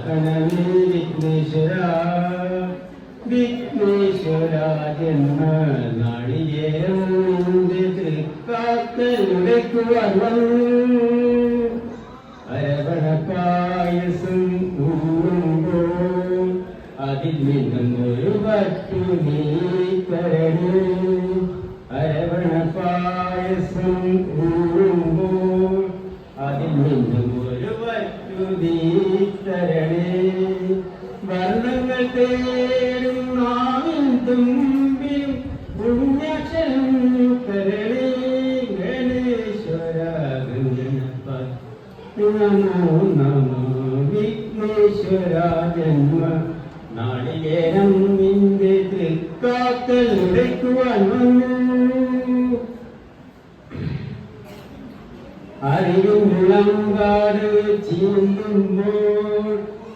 വാഹനമേ വിഘ്നേശ്വര വിഘ്നേശ്വര ജന്മ നാളികേരം നിന്റെ തൃക്കാക്കലുടയ്ക്കുവാൻ വന്നു അരവണ പായസം ഊറുമ്പോൾ അതിൽ നിന്നും ഒരു വറ്റു നീ തരണേ അരവണ പായസം ഊറുമ്പോൾ അതിൽ നിന്നും ഒരു വറ്റു നീ തരണേ വർണ്ണങ്ങൾ തേടും നാവിൻ തുമ്പിൽ പുണ്യക്ഷരം തരണേ ഗണേശ്വര ഗണപ നമോ നമോ വിഘ്നേശ്വര ജന്മ നാളികേരം നിന്റെ തൃക്കാക്കൽ ഉടയ്ക്കുവാൻ വന്നു അറിവും മുളങ്കാട് ചീന്തുമ്പോൾ